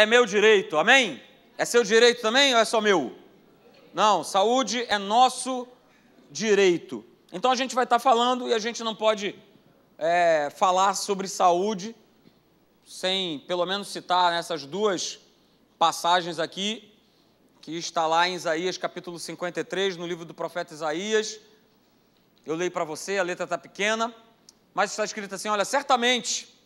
é meu direito, amém? É seu direito também ou é só meu? Não, saúde é nosso direito. Então a gente vai estar falando e a gente não pode falar sobre saúde sem pelo menos citar essas duas passagens aqui, que está lá em Isaías capítulo 53, no livro do profeta Isaías. Eu leio para você, a letra está pequena, mas está escrito assim, olha, certamente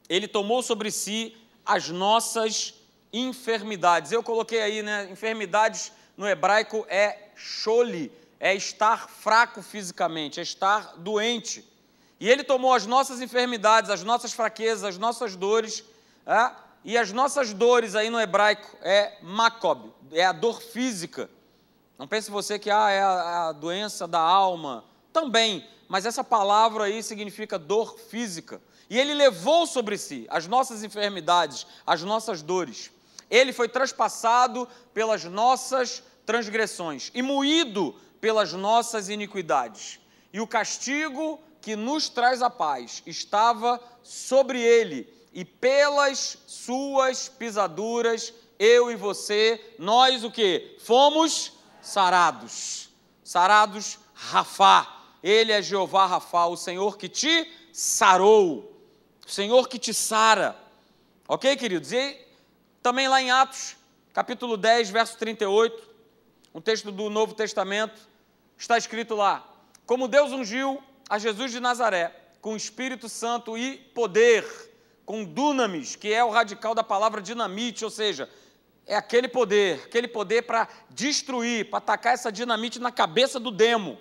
ele tomou sobre si as nossas enfermidades. Eu coloquei aí, né, enfermidades no hebraico é sholi, é estar fraco fisicamente, é estar doente. E ele tomou as nossas enfermidades, as nossas fraquezas, as nossas dores, e as nossas dores aí no hebraico é makob, é a dor física. Não pense você que é a doença da alma, também, mas essa palavra aí significa dor física. E ele levou sobre si as nossas enfermidades, as nossas dores. Ele foi traspassado pelas nossas transgressões e moído pelas nossas iniquidades. E o castigo que nos traz a paz estava sobre ele, e pelas suas pisaduras, eu e você, nós o quê? Fomos sarados. Sarados, Rafá. Ele é Jeová Rafá, o Senhor que te sarou. O Senhor que te sara. Ok, queridos? E também lá em Atos, capítulo 10, verso 38, um texto do Novo Testamento, está escrito lá, como Deus ungiu a Jesus de Nazaré, com Espírito Santo e poder, com dunamis, que é o radical da palavra dinamite, ou seja, é aquele poder para destruir, para atacar essa dinamite na cabeça do demo,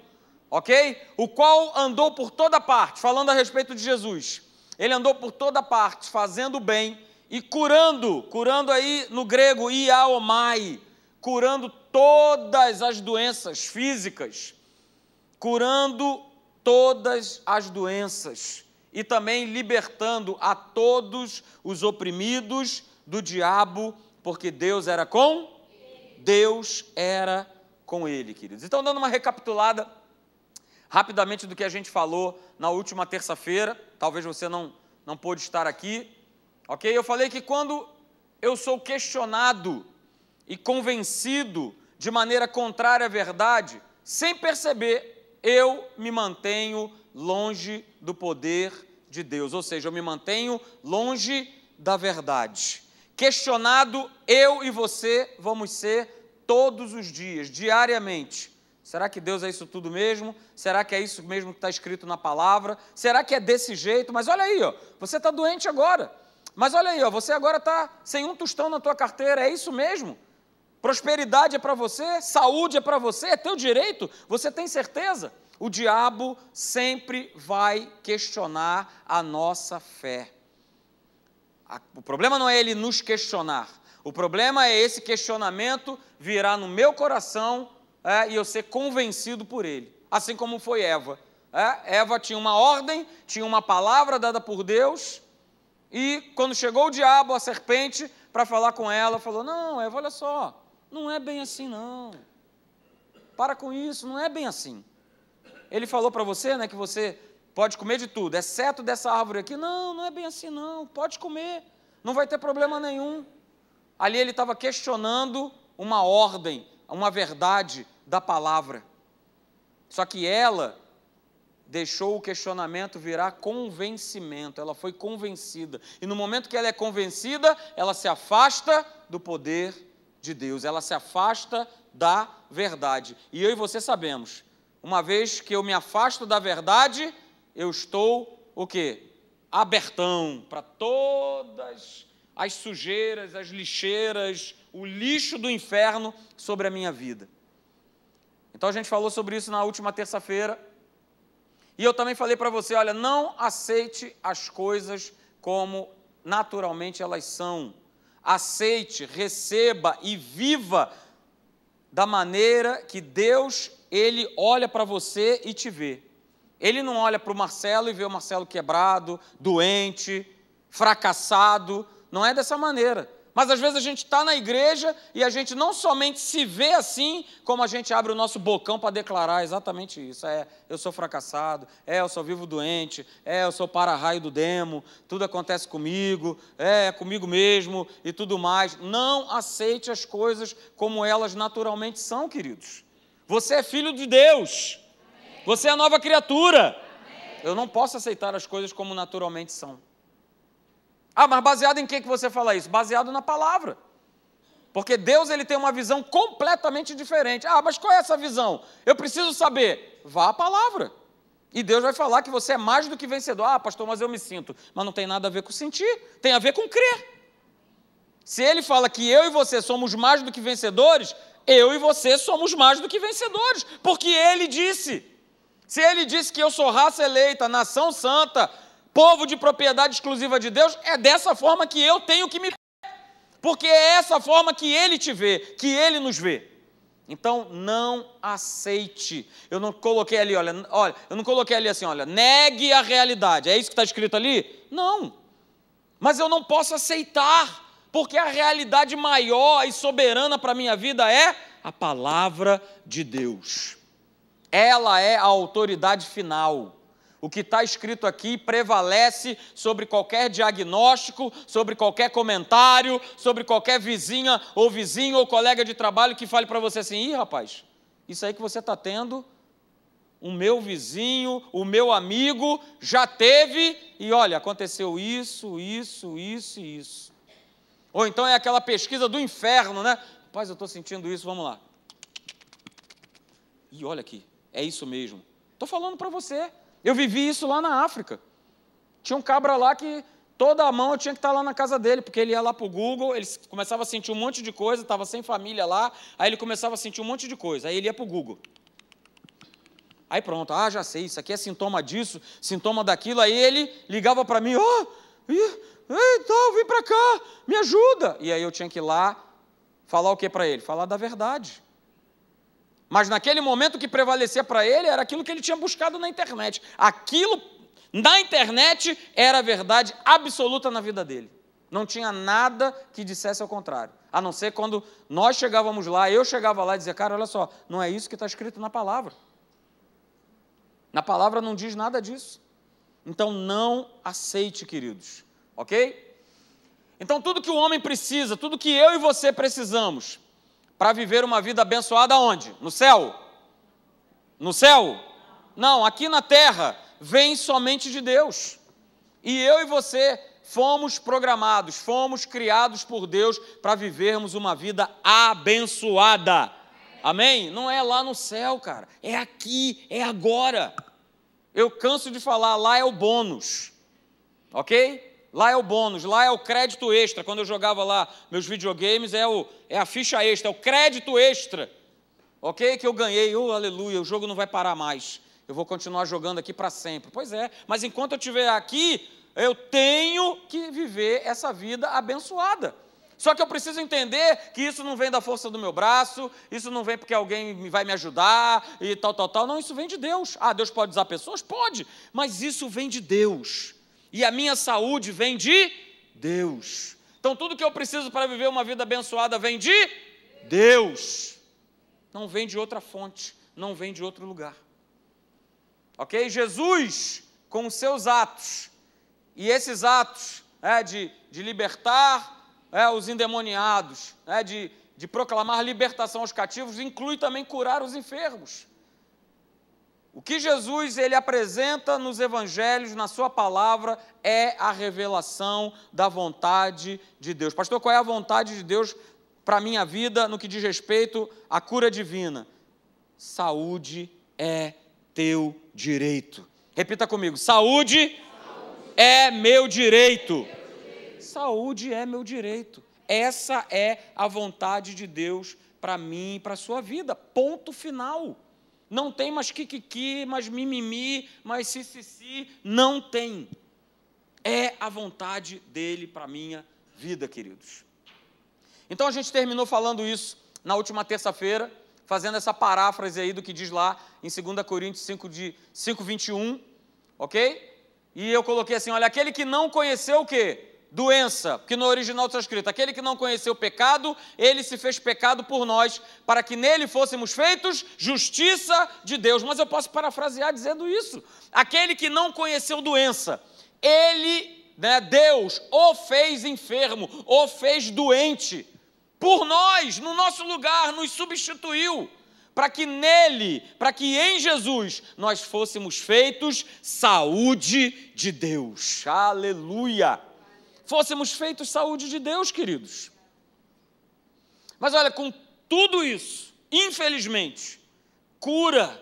ok? O qual andou por toda parte, falando a respeito de Jesus, ele andou por toda parte, fazendo bem e curando aí no grego, iaomai, curando todas as doenças físicas, curando todas as doenças e também libertando a todos os oprimidos do diabo, porque Deus era com ele, queridos. Então, dando uma recapitulada rapidamente do que a gente falou na última terça-feira, talvez você não pôde estar aqui, ok? Eu falei que quando eu sou questionado e convencido de maneira contrária à verdade, sem perceber, eu me mantenho longe do poder de Deus, ou seja, eu me mantenho longe da verdade. Questionado, eu e você vamos ser todos os dias, diariamente. Será que Deus é isso tudo mesmo? Será que é isso mesmo que está escrito na palavra? Será que é desse jeito? Mas olha aí, ó, você está doente agora. Mas olha aí, ó, você agora está sem um tostão na tua carteira, é isso mesmo? Prosperidade é para você, saúde é para você, é teu direito, você tem certeza? O diabo sempre vai questionar a nossa fé. O problema não é ele nos questionar, o problema é esse questionamento virar no meu coração e eu ser convencido por ele, assim como foi Eva. Eva tinha uma ordem, tinha uma palavra dada por Deus, e quando chegou o diabo, a serpente, para falar com ela, falou, não, Eva, olha só, não é bem assim não, para com isso, não é bem assim. Ele falou para você, né, que você pode comer de tudo, exceto dessa árvore aqui. Não, não é bem assim não, pode comer, não vai ter problema nenhum. Ali ele estava questionando uma ordem, uma verdade da palavra. Só que ela deixou o questionamento virar convencimento, ela foi convencida. E no momento que ela é convencida, ela se afasta do poder de Deus, ela se afasta da verdade. E eu e você sabemos, uma vez que eu me afasto da verdade, eu estou, o quê? Abertão para todas as sujeiras, as lixeiras, o lixo do inferno sobre a minha vida. Então a gente falou sobre isso na última terça-feira, e eu também falei para você, olha, não aceite as coisas como naturalmente elas são. Aceite, receba e viva da maneira que Deus, Ele olha para você e te vê. Ele não olha para o Marcelo e vê o Marcelo quebrado, doente, fracassado. Não é dessa maneira. Mas às vezes a gente está na igreja e a gente não somente se vê assim, como a gente abre o nosso bocão para declarar exatamente isso. Eu sou fracassado, eu só vivo doente, eu sou para-raio do demo, tudo acontece comigo, é comigo mesmo e tudo mais. Não aceite as coisas como elas naturalmente são, queridos. Você é filho de Deus. Você é nova criatura. Eu não posso aceitar as coisas como naturalmente são. Ah, mas baseado em que você fala isso? Baseado na palavra. Porque Deus ele tem uma visão completamente diferente. Ah, mas qual é essa visão? Eu preciso saber. Vá à palavra. E Deus vai falar que você é mais do que vencedor. Ah, pastor, mas eu me sinto. Mas não tem nada a ver com sentir. Tem a ver com crer. Se ele fala que eu e você somos mais do que vencedores, eu e você somos mais do que vencedores. Porque ele disse. Se ele disse que eu sou raça eleita, nação santa, povo de propriedade exclusiva de Deus, é dessa forma que eu tenho que me ver. Porque é essa forma que ele te vê, que ele nos vê. Então, não aceite. Eu não coloquei ali, olha, eu não coloquei ali assim, olha, negue a realidade. É isso que está escrito ali? Não. Mas eu não posso aceitar, porque a realidade maior e soberana para a minha vida é a palavra de Deus. Ela é a autoridade final. O que está escrito aqui prevalece sobre qualquer diagnóstico, sobre qualquer comentário, sobre qualquer vizinha ou vizinho ou colega de trabalho que fale para você assim, ih, rapaz, isso aí que você está tendo, o meu vizinho, o meu amigo já teve e olha, aconteceu isso, isso, isso e isso. Ou então é aquela pesquisa do inferno, né? Rapaz, eu estou sentindo isso, vamos lá. E olha aqui, é isso mesmo. Estou falando para você. Eu vivi isso lá na África. Tinha um cabra lá que toda a mão eu tinha que estar lá na casa dele, porque ele ia lá para o Google, ele começava a sentir um monte de coisa, estava sem família lá, aí ele começava a sentir um monte de coisa, aí ele ia para o Google. Aí pronto, já sei, isso aqui é sintoma disso, sintoma daquilo, aí ele ligava para mim, então, vem para cá, me ajuda. E aí eu tinha que ir lá, falar o que para ele? Falar da verdade. Mas naquele momento o que prevalecia para ele era aquilo que ele tinha buscado na internet. Aquilo na internet era a verdade absoluta na vida dele. Não tinha nada que dissesse ao contrário. A não ser quando nós chegávamos lá, eu chegava lá e dizia, cara, olha só, não é isso que está escrito na palavra. Na palavra não diz nada disso. Então não aceite, queridos. Ok? Então tudo que o homem precisa, tudo que eu e você precisamos para viver uma vida abençoada onde? No céu? No céu? Não, aqui na terra vem somente de Deus. E eu e você fomos programados, fomos criados por Deus para vivermos uma vida abençoada. Amém? Não é lá no céu, cara. É aqui, é agora. Eu canso de falar, lá é o bônus. Ok? Lá é o bônus, lá é o crédito extra. Quando eu jogava lá meus videogames, é a ficha extra, é o crédito extra. Ok? Que eu ganhei, aleluia, o jogo não vai parar mais. Eu vou continuar jogando aqui para sempre. Pois é, mas enquanto eu estiver aqui, eu tenho que viver essa vida abençoada. Só que eu preciso entender que isso não vem da força do meu braço, isso não vem porque alguém vai me ajudar e tal. Não, isso vem de Deus. Deus pode usar pessoas? Pode, mas isso vem de Deus. E a minha saúde vem de Deus. Então, tudo que eu preciso para viver uma vida abençoada vem de Deus. Não vem de outra fonte, não vem de outro lugar. Ok? Jesus, com os seus atos, e esses atos de libertar os endemoniados, de proclamar libertação aos cativos, inclui também curar os enfermos. O que Jesus ele apresenta nos evangelhos, na sua palavra, é a revelação da vontade de Deus. Pastor, qual é a vontade de Deus para a minha vida no que diz respeito à cura divina? Saúde é teu direito. Repita comigo, saúde é meu direito. Saúde é meu direito. Essa é a vontade de Deus para mim e para a sua vida. Ponto final. Não tem mais kikiki, mais mimimi, mais si, não tem. É a vontade dele para a minha vida, queridos. Então a gente terminou falando isso na última terça-feira, fazendo essa paráfrase aí do que diz lá em 2 Coríntios 5:21, ok? E eu coloquei assim, olha, aquele que não conheceu o quê? doença, que no original está escrito, aquele que não conheceu o pecado, ele se fez pecado por nós, para que nele fôssemos feitos justiça de Deus. Mas eu posso parafrasear dizendo isso. Aquele que não conheceu doença, ele, Deus, o fez enfermo, o fez doente, por nós, no nosso lugar, nos substituiu, para que nele, para que em Jesus, nós fôssemos feitos saúde de Deus. Aleluia! Fôssemos feitos saúde de Deus, queridos. Mas olha, com tudo isso, infelizmente, cura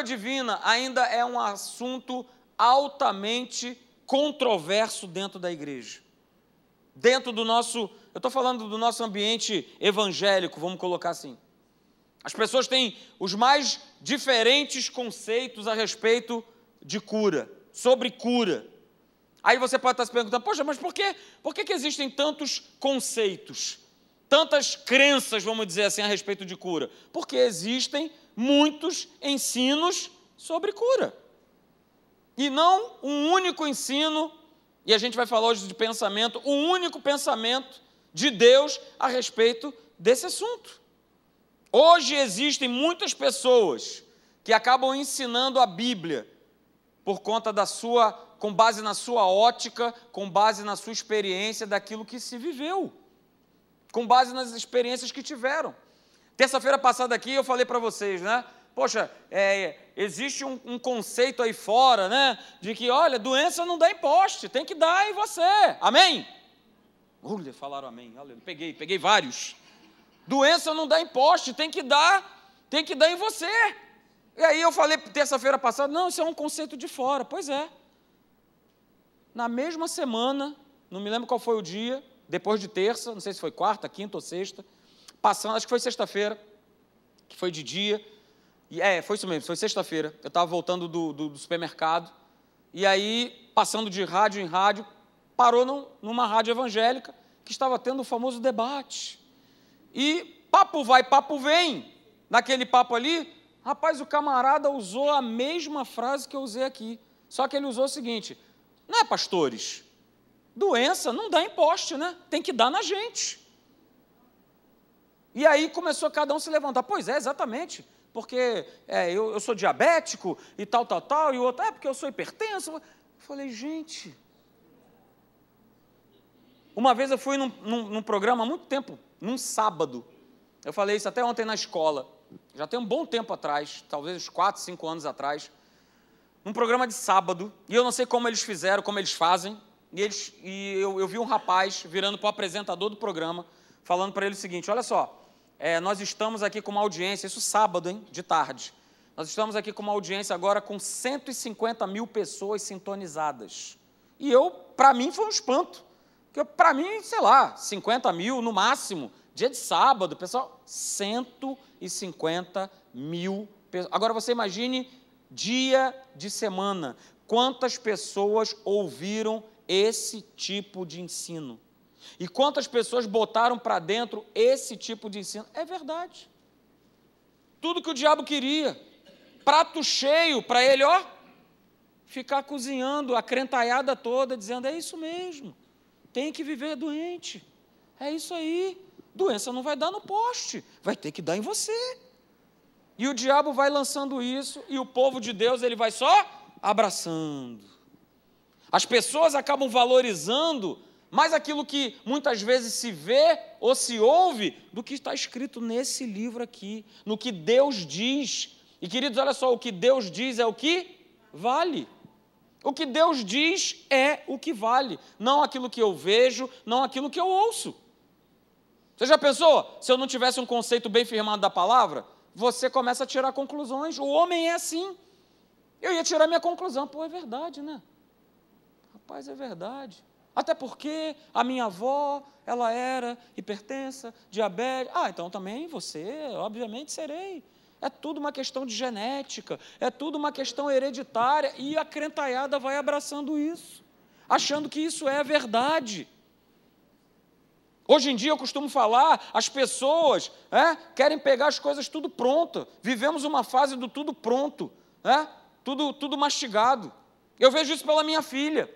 divina ainda é um assunto altamente controverso dentro da igreja. Dentro do nosso, eu estou falando do nosso ambiente evangélico, vamos colocar assim. As pessoas têm os mais diferentes conceitos a respeito de cura, sobre cura. Aí você pode estar se perguntando, poxa, mas por que existem tantos conceitos, tantas crenças, vamos dizer assim, a respeito de cura? Porque existem muitos ensinos sobre cura. E não um único ensino, e a gente vai falar hoje de pensamento, um único pensamento de Deus a respeito desse assunto. Hoje existem muitas pessoas que acabam ensinando a Bíblia por conta com base na sua ótica, com base na sua experiência daquilo que se viveu, com base nas experiências que tiveram. Terça-feira passada aqui eu falei para vocês, né? Poxa, existe um conceito aí fora, né? De que, olha, doença não dá em poste, tem que dar em você. Amém? Falaram amém. Peguei vários. Doença não dá em poste, tem que dar em você. E aí eu falei terça-feira passada, não, isso é um conceito de fora. Pois é. Na mesma semana, não me lembro qual foi o dia, depois de terça, não sei se foi quarta, quinta ou sexta, passando, acho que foi sexta-feira, que foi de dia, foi isso mesmo, foi sexta-feira, eu estava voltando do supermercado, e aí, passando de rádio em rádio, parou numa rádio evangélica, que estava tendo o famoso debate. E papo vai, papo vem, naquele papo ali, rapaz, o camarada usou a mesma frase que eu usei aqui, só que ele usou o seguinte, não é, pastores? Doença não dá em poste, né? Tem que dar na gente. E aí começou cada um a se levantar. Pois é, exatamente, porque eu sou diabético e tal, e o outro, porque eu sou hipertenso. Eu falei, gente... Uma vez eu fui num programa há muito tempo, num sábado. Eu falei isso até ontem na escola. Já tem um bom tempo atrás, talvez uns 4, 5 anos atrás. Num programa de sábado, e eu não sei como eles fizeram, como eles fazem, e eu vi um rapaz virando para o apresentador do programa, falando para ele o seguinte, olha só, nós estamos aqui com uma audiência, isso sábado, hein, de tarde, nós estamos aqui com uma audiência agora com 150 mil pessoas sintonizadas. E para mim foi um espanto, porque para mim, sei lá, 50 mil no máximo, dia de sábado, pessoal, 150 mil pessoas. Agora você imagine dia de semana, quantas pessoas ouviram esse tipo de ensino? E quantas pessoas botaram para dentro esse tipo de ensino? É verdade. Tudo que o diabo queria, prato cheio para ele, ficar cozinhando a crentaiada toda, dizendo, é isso mesmo, tem que viver doente, é isso aí, doença não vai dar no poste, vai ter que dar em você. E o diabo vai lançando isso, e o povo de Deus, ele vai só abraçando. As pessoas acabam valorizando mais aquilo que muitas vezes se vê ou se ouve do que está escrito nesse livro aqui, no que Deus diz. E, queridos, olha só, o que Deus diz é o que vale. O que Deus diz é o que vale, não aquilo que eu vejo, não aquilo que eu ouço. Você já pensou, se eu não tivesse um conceito bem firmado da palavra, você começa a tirar conclusões. O homem é assim. Eu ia tirar minha conclusão. Pô, é verdade, né? Rapaz, é verdade. Até porque a minha avó, ela era hipertensa, diabética. Então também você, obviamente, serei. É tudo uma questão de genética, é tudo uma questão hereditária. E a crentaiada vai abraçando isso, achando que isso é verdade. Hoje em dia eu costumo falar, as pessoas querem pegar as coisas tudo pronto. Vivemos uma fase do tudo pronto, tudo mastigado. Eu vejo isso pela minha filha.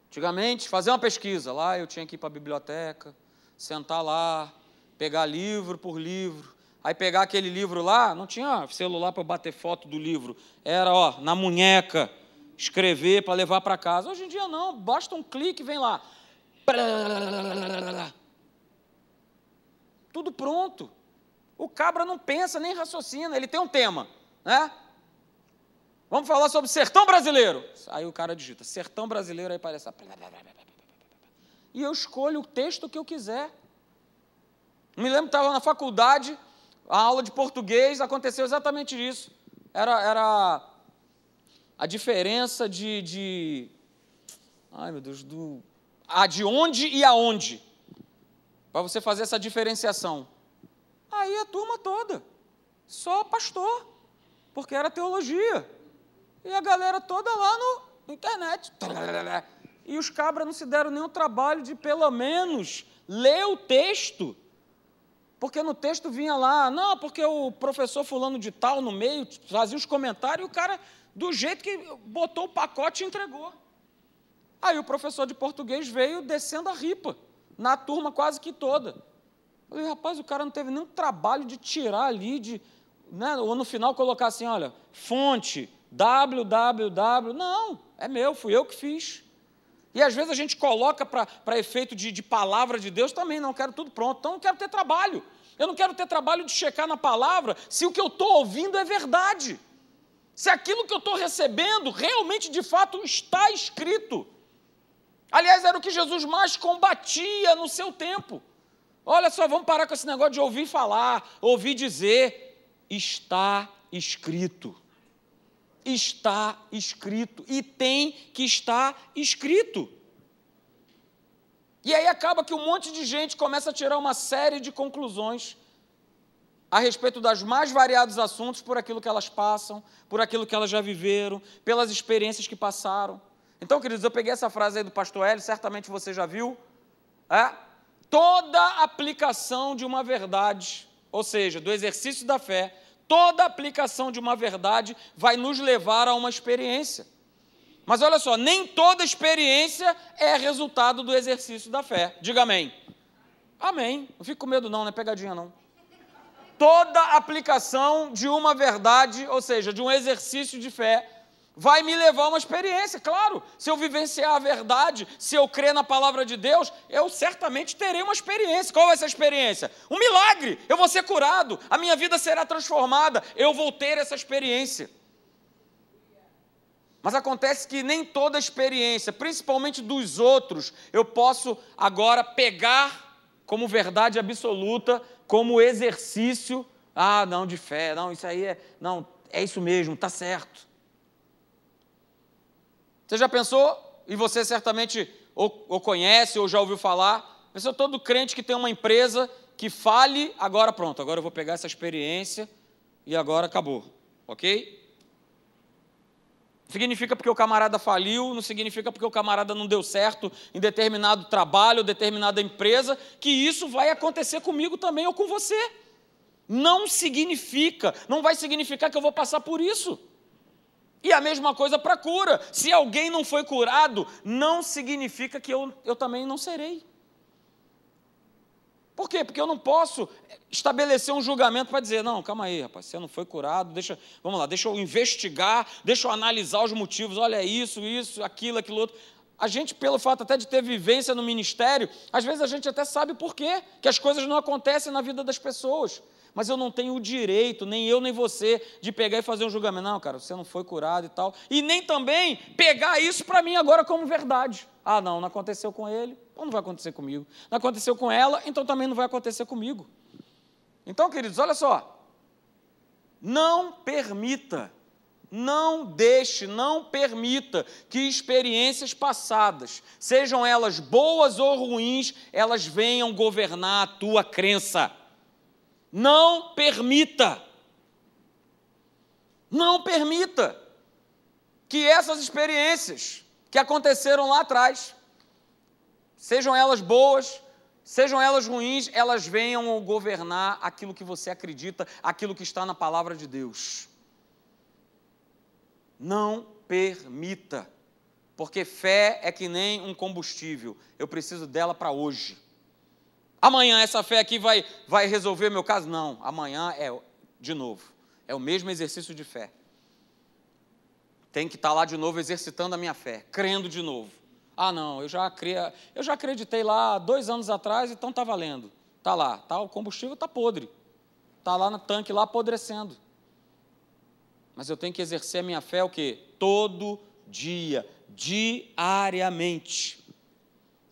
Antigamente, fazer uma pesquisa, lá eu tinha que ir para a biblioteca, sentar lá, pegar livro por livro, aí pegar aquele livro lá, não tinha celular para bater foto do livro, era, na munheca, escrever para levar para casa. Hoje em dia não, basta um clique, vem lá. Tudo pronto. O cabra não pensa, nem raciocina, ele tem um tema, né? Vamos falar sobre sertão brasileiro. Aí o cara digita, sertão brasileiro, aí aparece. E eu escolho o texto que eu quiser. Me lembro que estava na faculdade, a aula de português, aconteceu exatamente isso. Era a diferença ai meu Deus, de onde e aonde. Para você fazer essa diferenciação. Aí a turma toda, só pastor, porque era teologia. E a galera toda lá na internet. E os cabras não se deram nenhum trabalho de, pelo menos, ler o texto. Porque no texto vinha lá, não, porque o professor fulano de tal no meio fazia os comentários e o cara, do jeito que botou o pacote, entregou. Aí o professor de português veio descendo a ripa, na turma quase que toda. Eu falei, rapaz, o cara não teve nenhum trabalho de tirar ali, né, ou no final colocar assim, olha, fonte, www, não, é meu, fui eu que fiz. E às vezes a gente coloca para efeito de palavra de Deus também, não, quero tudo pronto, então não quero ter trabalho. Eu não quero ter trabalho de checar na palavra se o que eu estou ouvindo é verdade. Se aquilo que eu estou recebendo realmente, de fato, está escrito. Aliás, era o que Jesus mais combatia no seu tempo. Olha só, vamos parar com esse negócio de ouvir falar, ouvir dizer, está escrito. Está escrito e tem que estar escrito. E aí acaba que um monte de gente começa a tirar uma série de conclusões a respeito dos mais variados assuntos por aquilo que elas passam, por aquilo que elas já viveram, pelas experiências que passaram. Então, queridos, eu peguei essa frase aí do pastor Hélio, certamente você já viu, toda aplicação de uma verdade, ou seja, do exercício da fé, toda aplicação de uma verdade vai nos levar a uma experiência. Mas olha só, nem toda experiência é resultado do exercício da fé. Diga amém. Amém. Não fique com medo não, não é pegadinha não. Toda aplicação de uma verdade, ou seja, de um exercício de fé, vai me levar a uma experiência, claro. Se eu vivenciar a verdade, se eu crer na palavra de Deus, eu certamente terei uma experiência. Qual vai ser a experiência? Um milagre, eu vou ser curado, a minha vida será transformada, eu vou ter essa experiência. Mas acontece que nem toda experiência, principalmente dos outros, eu posso agora pegar como verdade absoluta, como exercício, não, de fé, não, isso aí é isso mesmo, está certo. Você já pensou, e você certamente ou conhece ou já ouviu falar, pensou todo crente que tem uma empresa que fale, agora pronto, agora eu vou pegar essa experiência e agora acabou, ok? Significa porque o camarada faliu, não significa porque o camarada não deu certo em determinado trabalho, determinada empresa, que isso vai acontecer comigo também ou com você. Não significa, não vai significar que eu vou passar por isso. E a mesma coisa para cura. Se alguém não foi curado, não significa que eu também não serei. Por quê? Porque eu não posso estabelecer um julgamento para dizer, não, calma aí, rapaz, você não foi curado, deixa eu investigar, deixa eu analisar os motivos, olha isso, aquilo outro. A gente, pelo fato até de ter vivência no ministério, às vezes a gente até sabe por quê, que as coisas não acontecem na vida das pessoas. Mas eu não tenho o direito, nem eu nem você, de pegar e fazer um julgamento. Não, cara, você não foi curado e tal. E nem também pegar isso para mim agora como verdade. Não aconteceu com ele, então não vai acontecer comigo. Não aconteceu com ela, então também não vai acontecer comigo. Então, queridos, olha só. Não permita, não deixe, não permita que experiências passadas, sejam elas boas ou ruins, elas venham governar a tua crença. Não permita que essas experiências que aconteceram lá atrás, sejam elas boas, sejam elas ruins, elas venham governar aquilo que você acredita, aquilo que está na palavra de Deus. Não permita. Porque fé é que nem um combustível, eu preciso dela para hoje. Amanhã essa fé aqui vai resolver o meu caso? Não, amanhã de novo, é o mesmo exercício de fé. Tem que estar lá de novo exercitando a minha fé, crendo de novo. Ah, não, eu já acreditei lá 2 anos atrás, então está valendo. Está lá, o combustível está podre. Está lá no tanque, lá apodrecendo. Mas eu tenho que exercer a minha fé o quê? Todo dia, diariamente.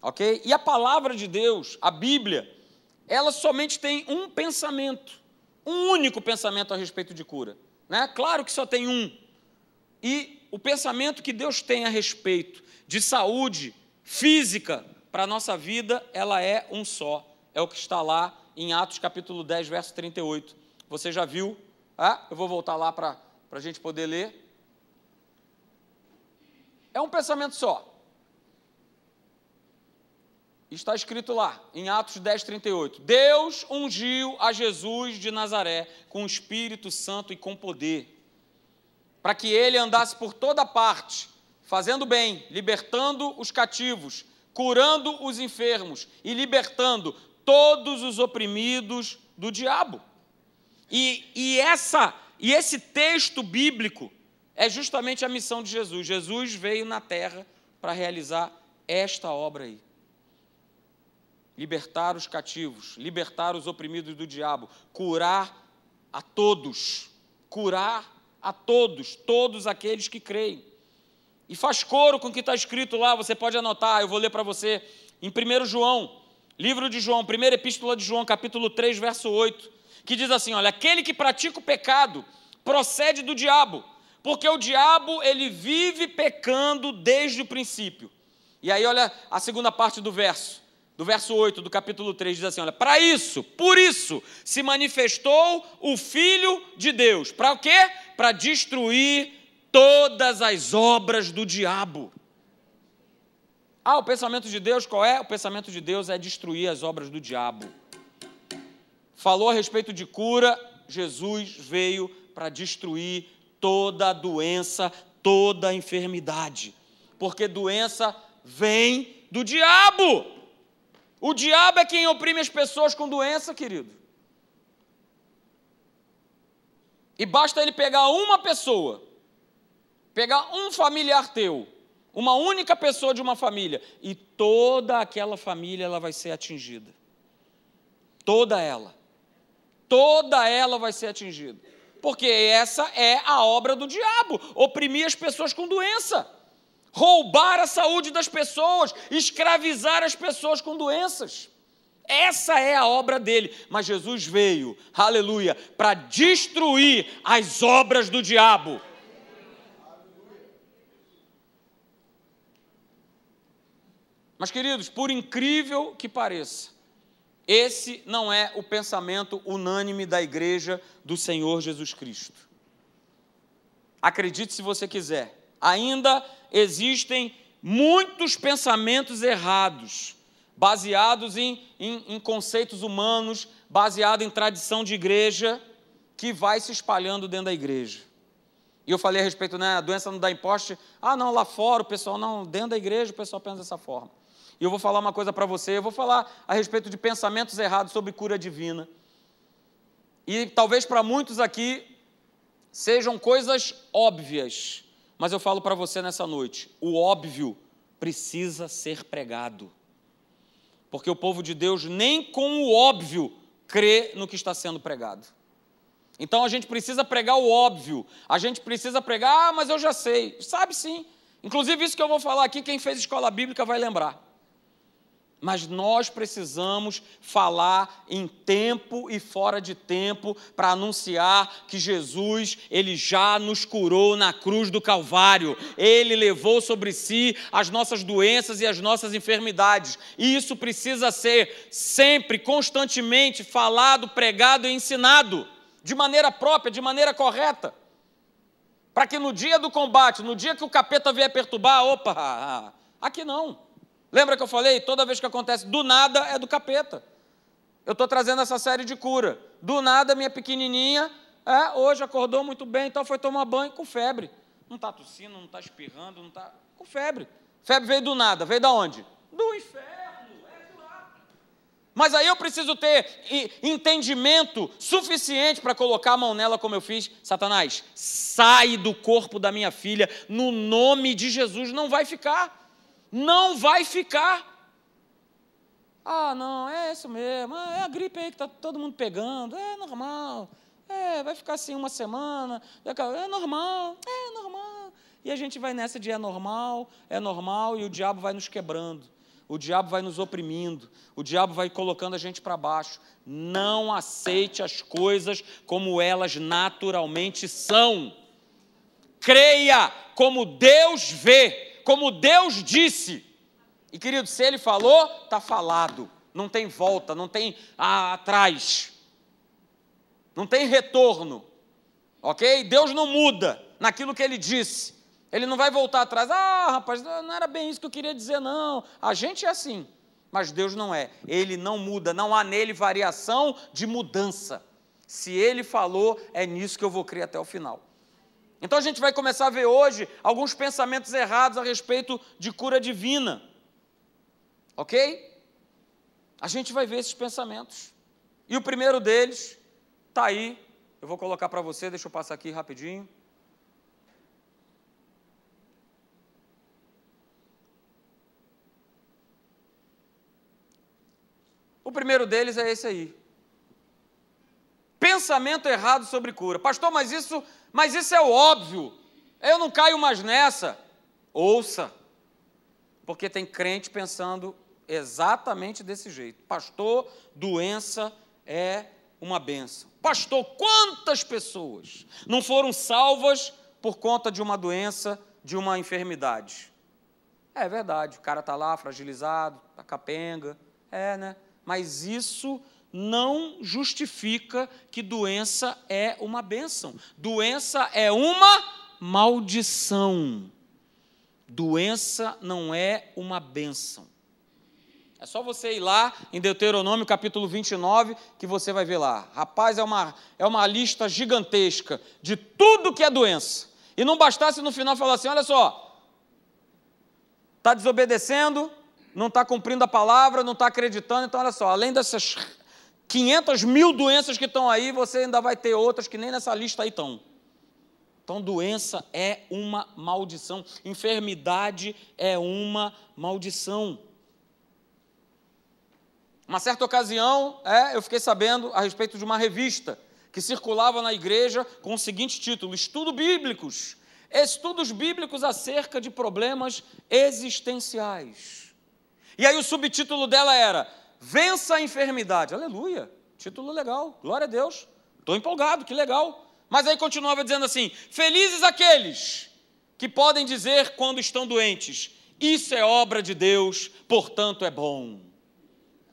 Ok? E a palavra de Deus, a Bíblia, ela somente tem um pensamento, um único pensamento a respeito de cura. Né? Claro que só tem um. E o pensamento que Deus tem a respeito de saúde física para a nossa vida, ela é um só. É o que está lá em Atos capítulo 10, verso 38. Você já viu? Eu vou voltar lá para a gente poder ler. É um pensamento só. Está escrito lá, em Atos 10, 38. Deus ungiu a Jesus de Nazaré com o Espírito Santo e com poder, para que ele andasse por toda parte, fazendo bem, libertando os cativos, curando os enfermos e libertando todos os oprimidos do diabo. E esse texto bíblico é justamente a missão de Jesus. Jesus veio na terra para realizar esta obra aí. Libertar os cativos, libertar os oprimidos do diabo, curar a todos, todos aqueles que creem. E faz coro com o que está escrito lá, você pode anotar, eu vou ler para você, em 1 João, livro de João, primeira epístola de João, capítulo 3, verso 8, que diz assim, olha, aquele que pratica o pecado procede do diabo, porque o diabo, ele vive pecando desde o princípio. E aí, olha a segunda parte do verso 8 do capítulo 3, diz assim, olha, por isso, se manifestou o Filho de Deus. Para o quê? Para destruir todas as obras do diabo. O pensamento de Deus qual é? O pensamento de Deus é destruir as obras do diabo. Falou a respeito de cura, Jesus veio para destruir toda a doença, toda a enfermidade. Porque doença vem do diabo. O diabo é quem oprime as pessoas com doença, querido. E basta ele pegar uma pessoa, pegar um familiar teu, uma única pessoa de uma família, e toda aquela família ela vai ser atingida. Toda ela vai ser atingida. Porque essa é a obra do diabo, oprimir as pessoas com doença. Roubar a saúde das pessoas, escravizar as pessoas com doenças. Essa é a obra dele. Mas Jesus veio, aleluia, para destruir as obras do diabo. Mas, queridos, por incrível que pareça, esse não é o pensamento unânime da igreja do Senhor Jesus Cristo. Acredite se você quiser. Ainda existem muitos pensamentos errados, baseados em conceitos humanos, baseados em tradição de igreja, que vai se espalhando dentro da igreja. E eu falei a respeito, né, a doença não dá em poste. Não, lá fora o pessoal não, dentro da igreja o pessoal pensa dessa forma. E eu vou falar uma coisa para você, eu vou falar a respeito de pensamentos errados sobre cura divina. E talvez para muitos aqui sejam coisas óbvias, mas eu falo para você nessa noite, o óbvio precisa ser pregado. Porque o povo de Deus nem com o óbvio crê no que está sendo pregado. Então a gente precisa pregar o óbvio, a gente precisa pregar, mas eu já sei. Sabe sim. Inclusive isso que eu vou falar aqui, quem fez escola bíblica vai lembrar. Mas nós precisamos falar em tempo e fora de tempo para anunciar que Jesus, ele já nos curou na cruz do Calvário. Ele levou sobre si as nossas doenças e as nossas enfermidades. E isso precisa ser sempre, constantemente falado, pregado e ensinado, de maneira própria, de maneira correta. Para que no dia do combate, no dia que o capeta vier perturbar, aqui não. Lembra que eu falei? Toda vez que acontece, do nada é do capeta. Eu estou trazendo essa série de cura. Do nada, minha pequenininha, hoje acordou muito bem, então foi tomar banho com febre. Não está tossindo, não está espirrando, não está... com febre. Febre veio do nada, veio da onde? Do inferno. Mas aí eu preciso ter entendimento suficiente para colocar a mão nela como eu fiz. Satanás, sai do corpo da minha filha, no nome de Jesus. Não vai ficar. Não vai ficar. Ah, não, é isso mesmo. É a gripe aí que está todo mundo pegando. É normal. Vai ficar assim uma semana. É normal. É normal. E a gente vai nessa de é normal, e o diabo vai nos quebrando. O diabo vai nos oprimindo, o diabo vai colocando a gente para baixo. Não aceite as coisas como elas naturalmente são. Creia como Deus vê, como Deus disse. E, querido, se Ele falou, está falado. Não tem volta, não tem atrás. Não tem retorno. Ok? Deus não muda naquilo que Ele disse. Ele não vai voltar atrás. Ah, rapaz, não era bem isso que eu queria dizer, não. A gente é assim, mas Deus não é. Ele não muda, não há nele variação de mudança. Se Ele falou, é nisso que eu vou crer até o final. Então a gente vai começar a ver hoje alguns pensamentos errados a respeito de cura divina. Ok? A gente vai ver esses pensamentos. E o primeiro deles está aí. Eu vou colocar para você, deixa eu passar aqui rapidinho. O primeiro deles é esse aí. Pensamento errado sobre cura. Pastor, mas isso é o óbvio. Eu não caio mais nessa. Ouça. Porque tem crente pensando exatamente desse jeito. Pastor, doença é uma bênção. Pastor, quantas pessoas não foram salvas por conta de uma doença, de uma enfermidade? É verdade, o cara está lá fragilizado, está capenga, né? Mas isso não justifica que doença é uma bênção. Doença é uma maldição. Doença não é uma bênção. É só você ir lá em Deuteronômio capítulo 29, que você vai ver lá. Rapaz, é uma lista gigantesca de tudo que é doença. E não bastasse no final falar assim, olha só, está desobedecendo, não está cumprindo a palavra, não está acreditando, então olha só, além dessas 500 mil doenças que estão aí, você ainda vai ter outras que nem nessa lista aí estão. Então, doença é uma maldição, enfermidade é uma maldição. Uma certa ocasião, eu fiquei sabendo a respeito de uma revista que circulava na igreja com o seguinte título, Estudos Bíblicos acerca de problemas existenciais. E aí o subtítulo dela era, Vença a enfermidade. Aleluia, título legal, glória a Deus, estou empolgado, que legal. Mas aí continuava dizendo assim, felizes aqueles que podem dizer quando estão doentes, isso é obra de Deus, portanto é bom.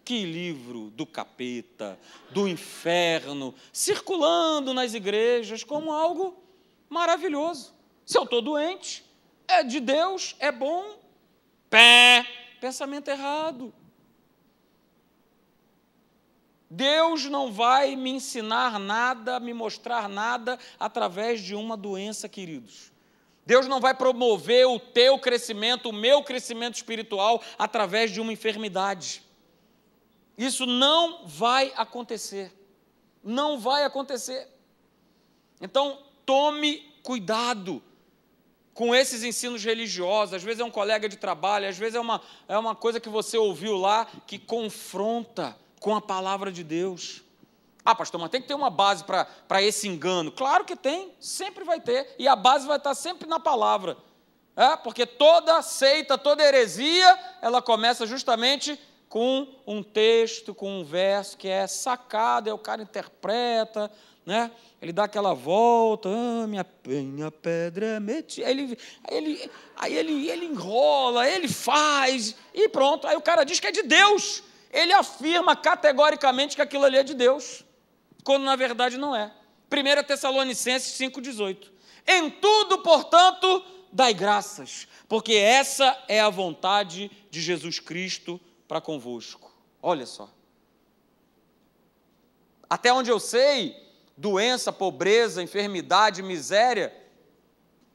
Que livro do capeta, do inferno, circulando nas igrejas como algo maravilhoso. Se eu estou doente, é de Deus, é bom. Pensamento errado. Deus não vai me ensinar nada, me mostrar nada através de uma doença, queridos. Deus não vai promover o teu crescimento, o meu crescimento espiritual através de uma enfermidade. Isso não vai acontecer. Não vai acontecer. Então, tome cuidado com esses ensinos religiosos. Às vezes é um colega de trabalho, às vezes é uma coisa que você ouviu lá que confronta com a palavra de Deus. Ah, pastor, mas tem que ter uma base para esse engano. Claro que tem, sempre vai ter. E a base vai estar sempre na palavra. Porque toda seita, toda heresia, ela começa justamente com um texto, com um verso que é sacado, aí o cara interpreta, né? Ele dá aquela volta, minha pedra é metida. Aí ele enrola, ele faz, e pronto. Aí o cara diz que é de Deus. Ele afirma categoricamente que aquilo ali é de Deus, quando na verdade não é. 1 Tessalonicenses 5,18. Em tudo, portanto, dai graças, porque essa é a vontade de Jesus Cristo para convosco. Olha só. Até onde eu sei, doença, pobreza, enfermidade, miséria,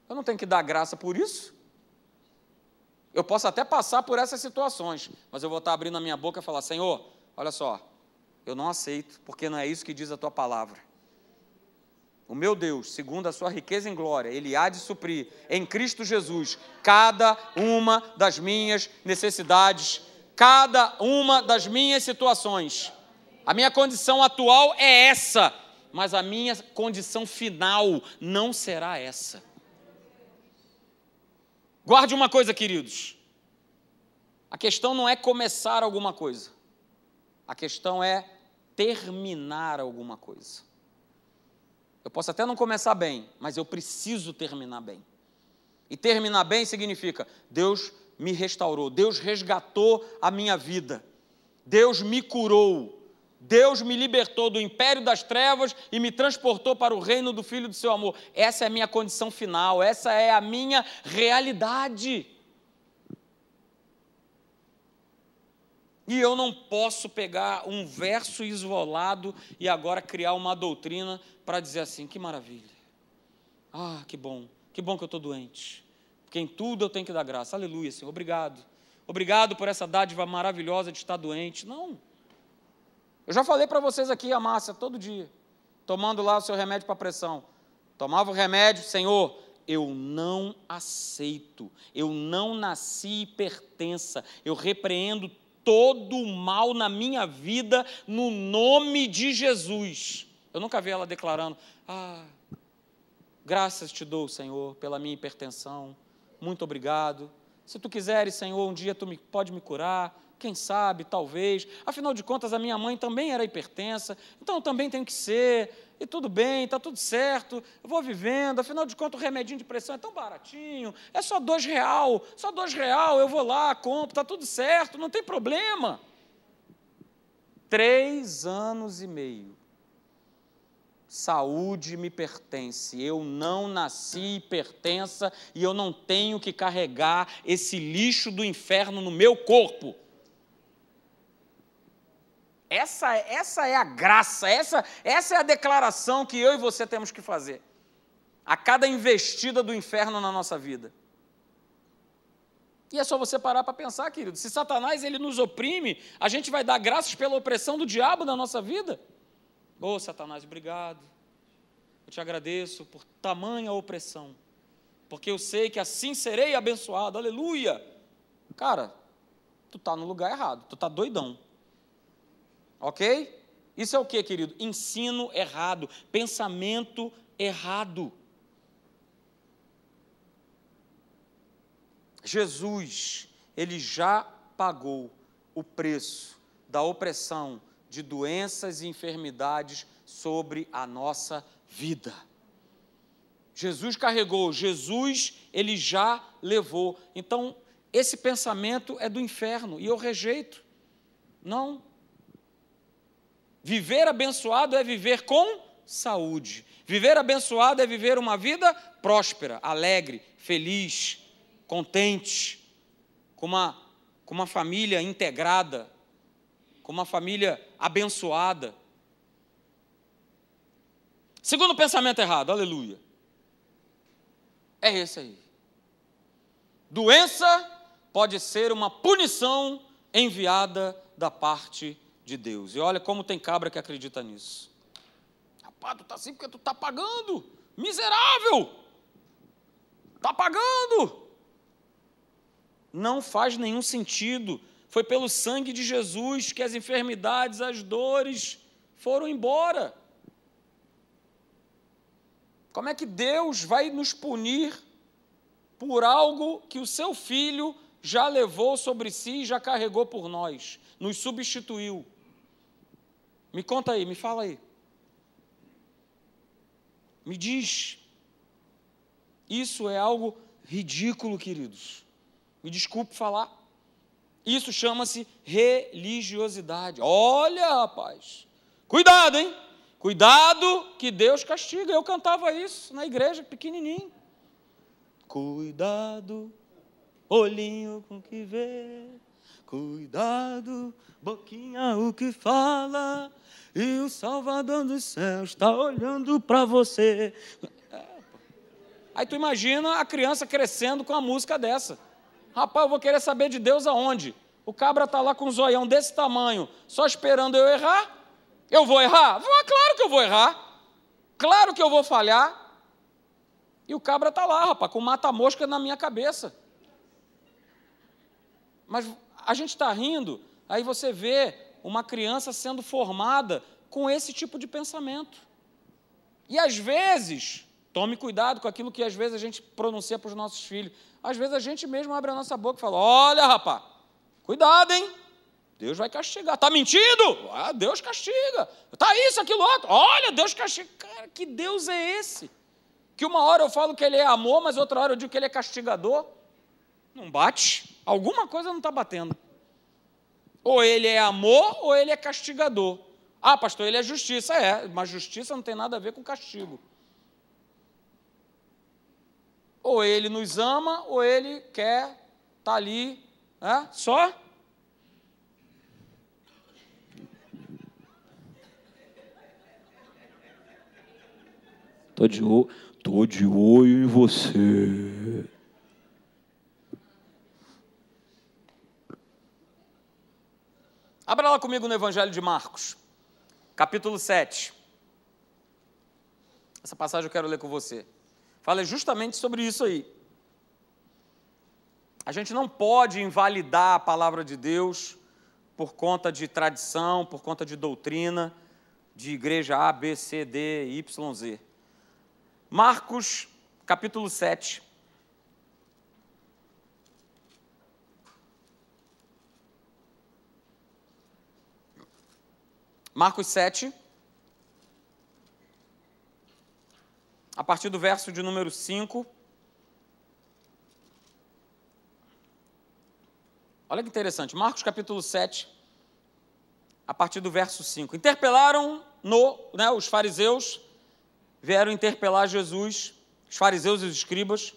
eu não tenho que dar graça por isso? Eu posso até passar por essas situações, mas eu vou estar abrindo a minha boca e falar, Senhor, olha só, eu não aceito, porque não é isso que diz a tua palavra. O meu Deus, segundo a sua riqueza em glória, Ele há de suprir em Cristo Jesus cada uma das minhas necessidades, cada uma das minhas situações. A minha condição atual é essa, mas a minha condição final não será essa. Guarde uma coisa, queridos. A questão não é começar alguma coisa. A questão é terminar alguma coisa. Eu posso até não começar bem, mas eu preciso terminar bem. E terminar bem significa, Deus me restaurou, Deus resgatou a minha vida, Deus me curou, Deus me libertou do império das trevas e me transportou para o reino do Filho do seu amor. Essa é a minha condição final, essa é a minha realidade. E eu não posso pegar um verso isolado e agora criar uma doutrina para dizer assim, que maravilha. Ah, que bom que eu estou doente. Porque em tudo eu tenho que dar graça. Aleluia, Senhor, obrigado. Obrigado por essa dádiva maravilhosa de estar doente. Não. Eu já falei para vocês aqui, a Márcia, todo dia, tomando lá o seu remédio para pressão. Tomava o remédio, Senhor, eu não aceito. Eu não nasci hipertensa. Eu repreendo todo o mal na minha vida, no nome de Jesus. Eu nunca vi ela declarando, graças te dou, Senhor, pela minha hipertensão, muito obrigado. Se tu quiseres, Senhor, um dia tu pode me curar, quem sabe, talvez. Afinal de contas, a minha mãe também era hipertensa, então eu também tenho que ser, e tudo bem, está tudo certo, eu vou vivendo, afinal de contas o remedinho de pressão é tão baratinho, é só R$2, só R$2, eu vou lá, compro, está tudo certo, não tem problema. 3 anos e meio, saúde me pertence, eu não nasci hipertensa e eu não tenho que carregar esse lixo do inferno no meu corpo. Essa é a graça, essa é a declaração que eu e você temos que fazer a cada investida do inferno na nossa vida. E é só você parar para pensar, querido, se Satanás ele nos oprime, a gente vai dar graças pela opressão do diabo na nossa vida? Ô, Satanás, obrigado, eu te agradeço por tamanha opressão, porque eu sei que assim serei abençoado, aleluia. Cara, tu está no lugar errado, tu está doidão. Ok? Isso é o que, querido? Ensino errado, pensamento errado. Jesus, Ele já pagou o preço da opressão de doenças e enfermidades sobre a nossa vida. Jesus carregou, Jesus, Ele já levou. Então, esse pensamento é do inferno e eu rejeito. Não. Viver abençoado é viver com saúde. Viver abençoado é viver uma vida próspera, alegre, feliz, contente, com uma família integrada, com uma família abençoada. Segundo pensamento errado, aleluia, é esse aí. Doença pode ser uma punição enviada da parte de Deus. E olha como tem cabra que acredita nisso. Rapaz, tu está assim porque tu está pagando. Miserável! Está pagando. Não faz nenhum sentido. Foi pelo sangue de Jesus que as enfermidades, as dores foram embora. Como é que Deus vai nos punir por algo que o seu Filho já levou sobre si e já carregou por nós? Nos substituiu. Me conta aí, me fala aí. Me diz. Isso é algo ridículo, queridos. Me desculpe falar. Isso chama-se religiosidade. Olha, rapaz. Cuidado, hein? Cuidado que Deus castiga. Eu cantava isso na igreja, pequenininho. Cuidado, olhinho com que vê. Cuidado, boquinha o que fala, e o Salvador dos céus está olhando para você. Aí tu imagina a criança crescendo com a música dessa. Rapaz, eu vou querer saber de Deus aonde? O cabra está lá com um zoião desse tamanho, só esperando eu errar. Eu vou errar? Claro que eu vou errar. Claro que eu vou falhar. E o cabra está lá, rapaz, com mata-mosca na minha cabeça. Mas a gente está rindo, aí você vê uma criança sendo formada com esse tipo de pensamento. E às vezes, tome cuidado com aquilo que às vezes a gente pronuncia para os nossos filhos. Às vezes a gente mesmo abre a nossa boca e fala, olha, rapaz, cuidado, hein? Deus vai castigar. Está mentindo? Ah, Deus castiga. Está isso, aquilo outro. Olha, Deus castiga. Cara, que Deus é esse? Que uma hora eu falo que Ele é amor, mas outra hora eu digo que Ele é castigador. Não bate. Alguma coisa não está batendo. Ou Ele é amor, ou Ele é castigador. Ah, pastor, Ele é justiça. É, mas justiça não tem nada a ver com castigo. Ou Ele nos ama, ou Ele quer estar ali, só... Tô de olho em você. Abra lá comigo no Evangelho de Marcos, capítulo 7. Essa passagem eu quero ler com você. Fala justamente sobre isso aí. A gente não pode invalidar a palavra de Deus por conta de tradição, por conta de doutrina, de igreja A, B, C, D, Y, Z. Marcos, capítulo 7. Marcos 7, a partir do verso de número 5. Olha que interessante, Marcos capítulo 7, a partir do verso 5. Interpelaram-no, os fariseus, vieram interpelar Jesus, os fariseus e os escribas,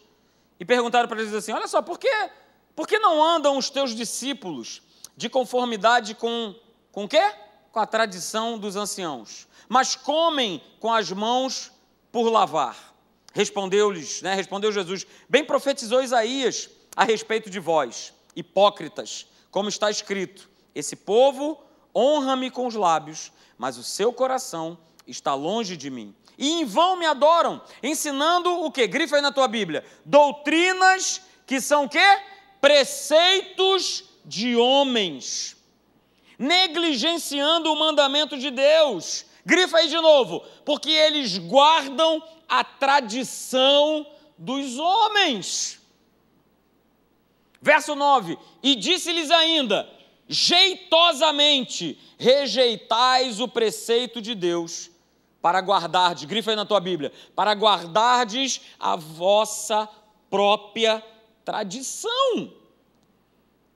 e perguntaram para eles assim, olha só, por que não andam os teus discípulos de conformidade com o quê? Com a tradição dos anciãos, mas comem com as mãos por lavar. Respondeu Jesus, bem profetizou Isaías a respeito de vós, hipócritas, como está escrito, esse povo honra-me com os lábios, mas o seu coração está longe de mim. E em vão me adoram, ensinando o quê? Grifa aí na tua Bíblia. Doutrinas que são o quê? Preceitos de homens. Negligenciando o mandamento de Deus. Grifa aí de novo. Porque eles guardam a tradição dos homens. Verso 9. E disse-lhes ainda, jeitosamente rejeitais o preceito de Deus, para guardardes, grifa aí na tua Bíblia, para guardardes a vossa própria tradição.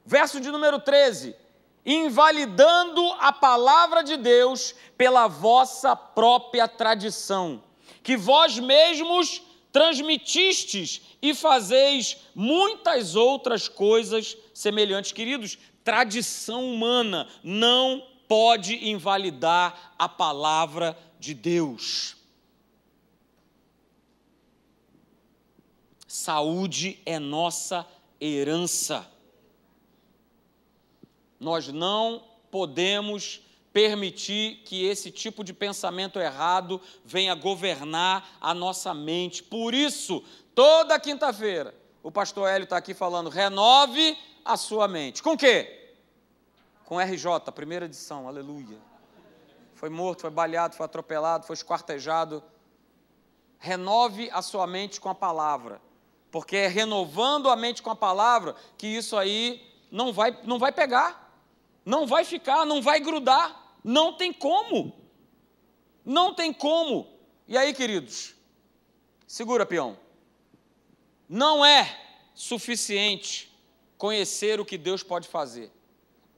Verso de número 13, invalidando a palavra de Deus pela vossa própria tradição, que vós mesmos transmitistes e fazeis muitas outras coisas semelhantes. Queridos, tradição humana não pode invalidar a palavra de Deus. Saúde é nossa herança. Nós não podemos permitir que esse tipo de pensamento errado venha governar a nossa mente. Por isso, toda quinta-feira, o pastor Hélio está aqui falando, renove a sua mente. Com o quê? Com RJ, primeira edição, aleluia. Foi morto, foi baleado, foi atropelado, foi esquartejado. Renove a sua mente com a palavra, porque é renovando a mente com a palavra que isso aí não vai pegar, não vai ficar, não vai grudar, não tem como. Não tem como. E aí, queridos, segura, peão. Não é suficiente conhecer o que Deus pode fazer.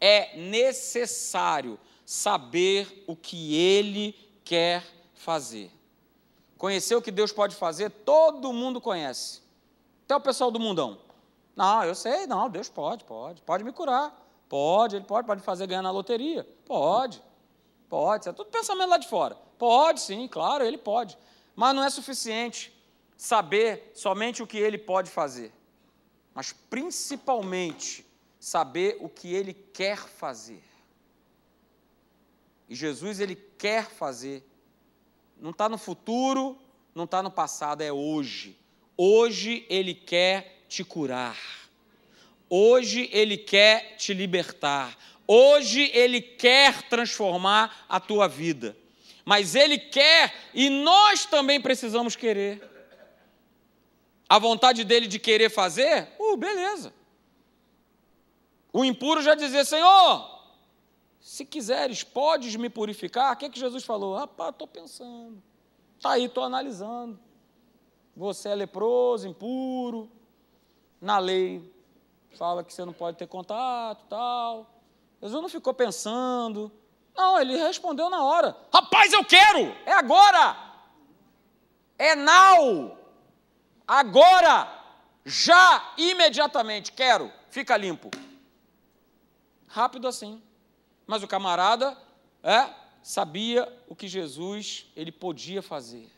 É necessário saber o que Ele quer fazer. Conhecer o que Deus pode fazer, todo mundo conhece. Até o pessoal do mundão. Não, eu sei, não, Deus pode me curar. Ele pode fazer ganhar na loteria. Pode, isso é tudo pensamento lá de fora. Pode sim, claro, Ele pode. Mas não é suficiente saber somente o que Ele pode fazer. mas principalmente saber o que Ele quer fazer. E Jesus, Ele quer fazer. Não está no futuro, não está no passado, é hoje. Hoje Ele quer te curar. Hoje Ele quer te libertar. Hoje Ele quer transformar a tua vida. Mas Ele quer e nós também precisamos querer. A vontade dEle de querer fazer, beleza. O impuro já dizia, Senhor, se quiseres, podes me purificar? O que é que Jesus falou? Rapaz, estou pensando. Está aí, estou analisando. Você é leproso, impuro. Na lei fala que você não pode ter contato, tal. Jesus não ficou pensando. Não, ele respondeu na hora. Rapaz, eu quero! É agora! É now! Agora! Já, imediatamente, quero. Fica limpo. Rápido assim. Mas o camarada sabia o que Jesus ele podia fazer.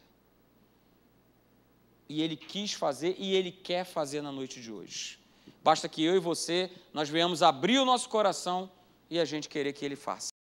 E ele quis fazer e ele quer fazer na noite de hoje. Basta que eu e você, nós venhamos abrir o nosso coração e a gente querer que ele faça.